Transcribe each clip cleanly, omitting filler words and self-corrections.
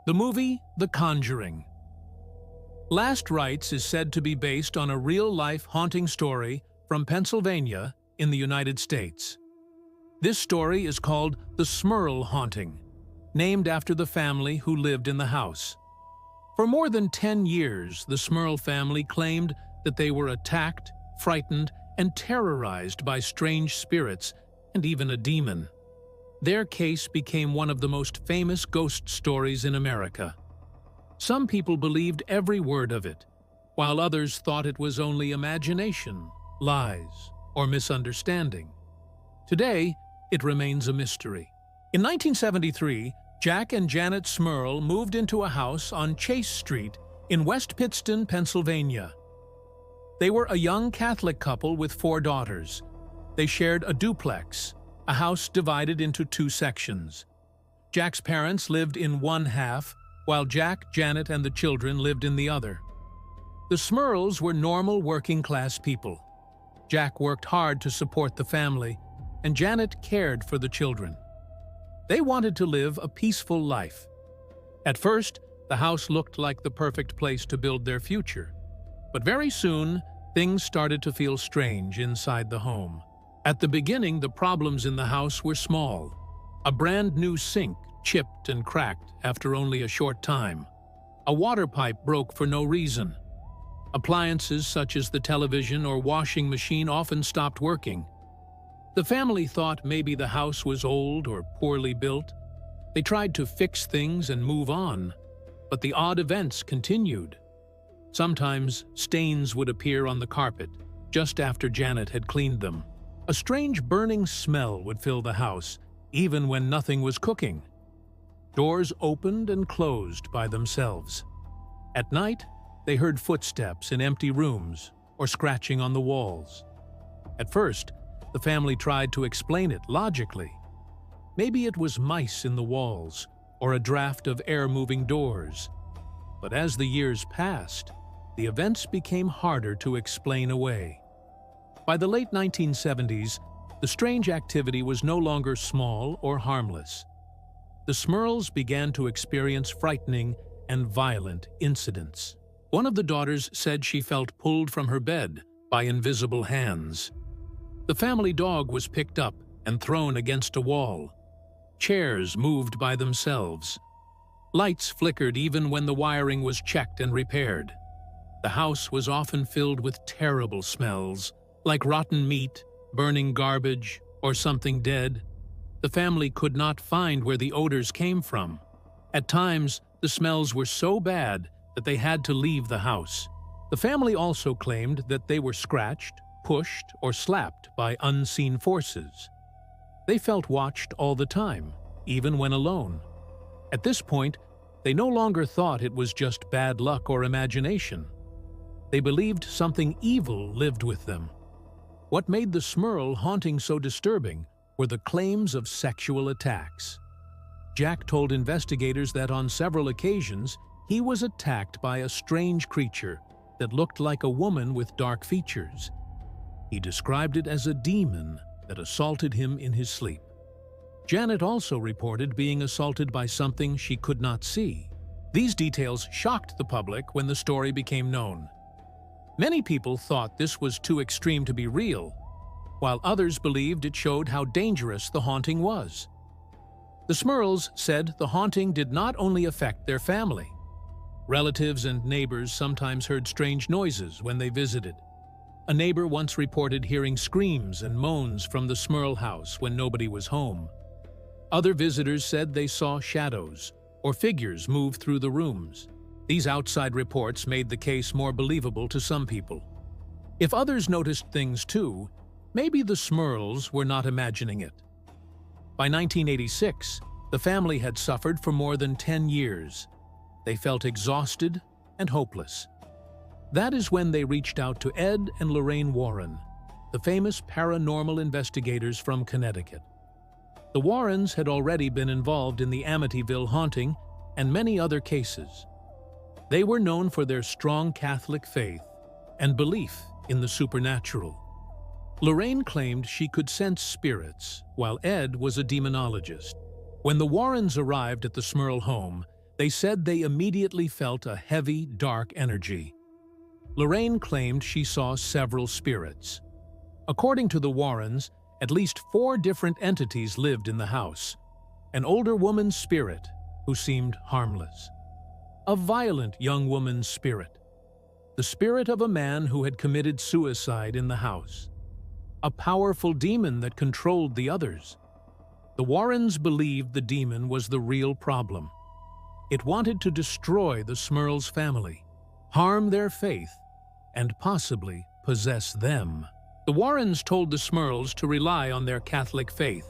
The movie The Conjuring. Last Rites is said to be based on a real-life haunting story from Pennsylvania in the United States. This story is called the Smurl Haunting, named after the family who lived in the house. For more than 10 years, the Smurl family claimed that they were attacked, frightened, and terrorized by strange spirits and even a demon. Their case became one of the most famous ghost stories in America. Some people believed every word of it, while others thought it was only imagination, lies, or misunderstanding. Today, it remains a mystery. In 1973, Jack and Janet Smurl moved into a house on Chase Street in West Pittston, Pennsylvania. They were a young Catholic couple with 4 daughters. They shared a duplex, a house divided into 2 sections. Jack's parents lived in one half, while Jack, Janet, and the children lived in the other. The Smurls were normal working-class people. Jack worked hard to support the family, and Janet cared for the children. They wanted to live a peaceful life. At first, the house looked like the perfect place to build their future. But very soon, things started to feel strange inside the home. At the beginning, the problems in the house were small. A brand new sink chipped and cracked after only a short time. A water pipe broke for no reason. Appliances such as the television or washing machine often stopped working. The family thought maybe the house was old or poorly built. They tried to fix things and move on, but the odd events continued. Sometimes stains would appear on the carpet just after Janet had cleaned them. A strange burning smell would fill the house, even when nothing was cooking. Doors opened and closed by themselves. At night, they heard footsteps in empty rooms or scratching on the walls. At first, the family tried to explain it logically. Maybe it was mice in the walls or a draft of air-moving doors. But as the years passed, the events became harder to explain away. By the late 1970s, the strange activity was no longer small or harmless. The Smurls began to experience frightening and violent incidents. One of the daughters said she felt pulled from her bed by invisible hands. The family dog was picked up and thrown against a wall. Chairs moved by themselves. Lights flickered even when the wiring was checked and repaired. The house was often filled with terrible smells, like rotten meat, burning garbage, or something dead. The family could not find where the odors came from. At times, the smells were so bad that they had to leave the house. The family also claimed that they were scratched, pushed, or slapped by unseen forces. They felt watched all the time, even when alone. At this point, they no longer thought it was just bad luck or imagination. They believed something evil lived with them. What made the Smurl haunting so disturbing were the claims of sexual attacks. Jack told investigators that on several occasions, he was attacked by a strange creature that looked like a woman with dark features. He described it as a demon that assaulted him in his sleep. Janet also reported being assaulted by something she could not see. These details shocked the public when the story became known. Many people thought this was too extreme to be real, while others believed it showed how dangerous the haunting was. The Smurls said the haunting did not only affect their family. Relatives and neighbors sometimes heard strange noises when they visited. A neighbor once reported hearing screams and moans from the Smurl house when nobody was home. Other visitors said they saw shadows or figures move through the rooms. These outside reports made the case more believable to some people. If others noticed things too, maybe the Smurls were not imagining it. By 1986, the family had suffered for more than 10 years. They felt exhausted and hopeless. That is when they reached out to Ed and Lorraine Warren, the famous paranormal investigators from Connecticut. The Warrens had already been involved in the Amityville haunting and many other cases. They were known for their strong Catholic faith and belief in the supernatural. Lorraine claimed she could sense spirits, while Ed was a demonologist. When the Warrens arrived at the Smurl home, They said they immediately felt a heavy, dark energy. Lorraine claimed she saw several spirits. According to the Warrens, at least 4 different entities lived in the house. An older woman's spirit, who seemed harmless. A violent young woman's spirit. The spirit of a man who had committed suicide in the house. A powerful demon that controlled the others. The Warrens believed the demon was the real problem. It wanted to destroy the Smurls family, harm their faith, and possibly possess them. The Warrens told the Smurls to rely on their Catholic faith.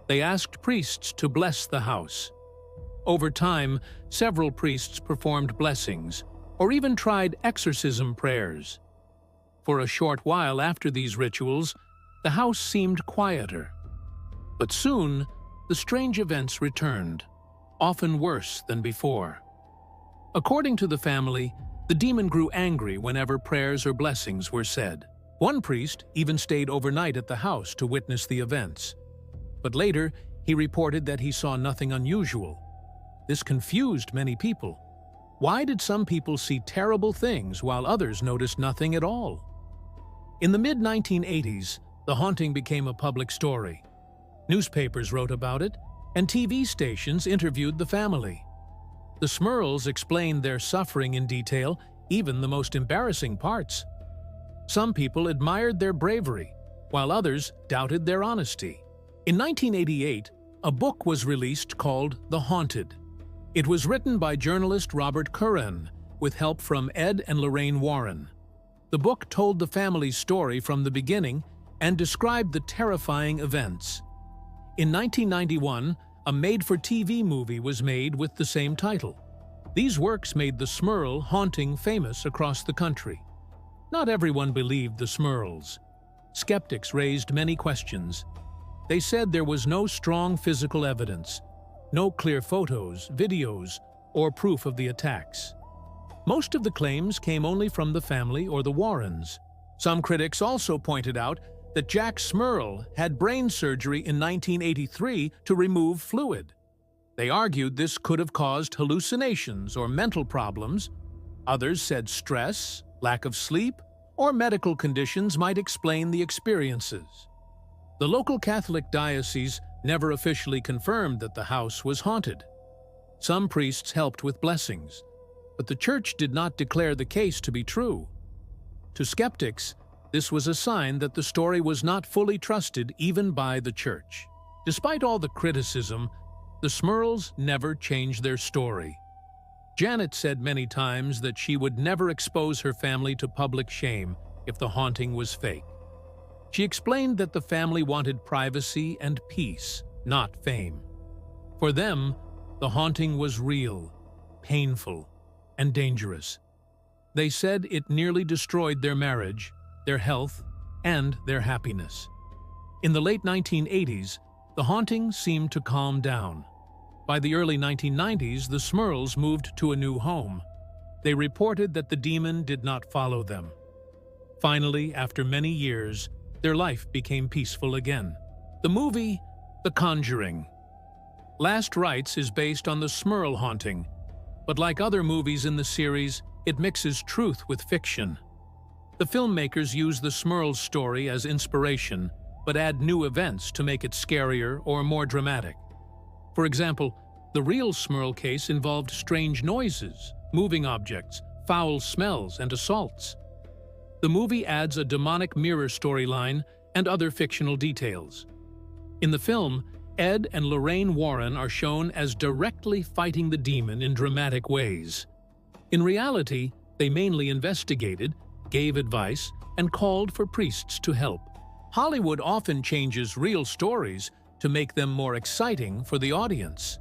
They asked priests to bless the house. Over time, several priests performed blessings, or even tried exorcism prayers. For a short while after these rituals, the house seemed quieter. But soon, the strange events returned, often worse than before. According to the family, the demon grew angry whenever prayers or blessings were said. One priest even stayed overnight at the house to witness the events. But later, he reported that he saw nothing unusual. This confused many people. Why did some people see terrible things while others noticed nothing at all? In the mid-1980s, the haunting became a public story. Newspapers wrote about it, and TV stations interviewed the family. The Smurls explained their suffering in detail, even the most embarrassing parts. Some people admired their bravery, while others doubted their honesty. In 1988, a book was released called The Haunted. It was written by journalist Robert Curran, with help from Ed and Lorraine Warren. The book told the family's story from the beginning and described the terrifying events. In 1991, a made-for-TV movie was made with the same title. These works made the Smurl Haunting famous across the country. Not everyone believed the Smurls. Skeptics raised many questions. They said there was no strong physical evidence, no clear photos, videos, or proof of the attacks. Most of the claims came only from the family or the Warrens. Some critics also pointed out that Jack Smurl had brain surgery in 1983 to remove fluid. They argued this could have caused hallucinations or mental problems. Others said stress, lack of sleep, or medical conditions might explain the experiences. The local Catholic diocese never officially confirmed that the house was haunted. Some priests helped with blessings, but the church did not declare the case to be true. To skeptics, this was a sign that the story was not fully trusted even by the church. Despite all the criticism, the Smurls never changed their story. Janet said many times that she would never expose her family to public shame if the haunting was fake. She explained that the family wanted privacy and peace, not fame. For them, the haunting was real, painful, and dangerous. They said it nearly destroyed their marriage, their health, and their happiness. In the late 1980s, the haunting seemed to calm down. By the early 1990s, the Smurls moved to a new home. They reported that the demon did not follow them. Finally, after many years, their life became peaceful again. The movie, The Conjuring. Last Rites is based on the Smurl Haunting, but like other movies in the series, it mixes truth with fiction. The filmmakers use the Smurl's story as inspiration, but add new events to make it scarier or more dramatic. For example, the real Smurl case involved strange noises, moving objects, foul smells, and assaults. The movie adds a demonic mirror storyline and other fictional details. In the film, Ed and Lorraine Warren are shown as directly fighting the demon in dramatic ways. In reality, they mainly investigated, gave advice, and called for priests to help. Hollywood often changes real stories to make them more exciting for the audience.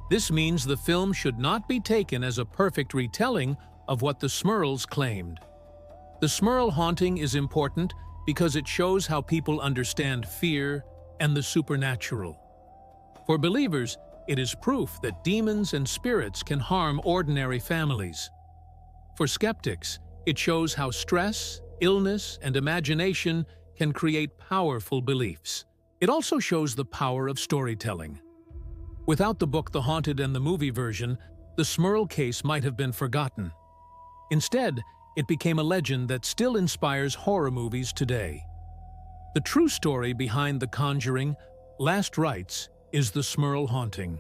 This means the film should not be taken as a perfect retelling of what the Smurls claimed. The Smurl Haunting is important because it shows how people understand fear and the supernatural. For believers, it is proof that demons and spirits can harm ordinary families. For skeptics, it shows how stress, illness, and imagination can create powerful beliefs. It also shows the power of storytelling. Without the book The Haunted and the movie version, the Smurl case might have been forgotten. Instead, it became a legend that still inspires horror movies today. The true story behind The Conjuring, Last Rites, is the Smurl Haunting.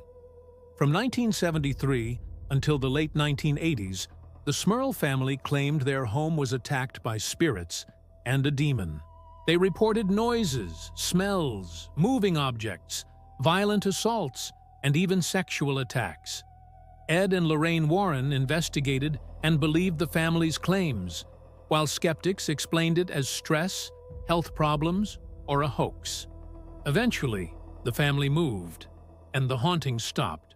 From 1973 until the late 1980s, the Smurl family claimed their home was attacked by spirits and a demon. They reported noises, smells, moving objects, violent assaults, and even sexual attacks. Ed and Lorraine Warren investigated and believed the family's claims, while skeptics explained it as stress, health problems, or a hoax. Eventually, the family moved, and the haunting stopped.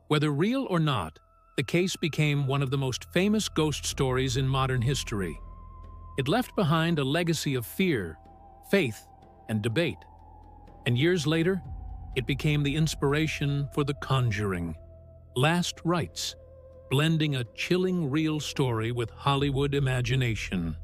Whether real or not, the case became one of the most famous ghost stories in modern history. It left behind a legacy of fear, faith, and debate. And years later, it became the inspiration for The Conjuring, Last Rites, blending a chilling real story with Hollywood imagination.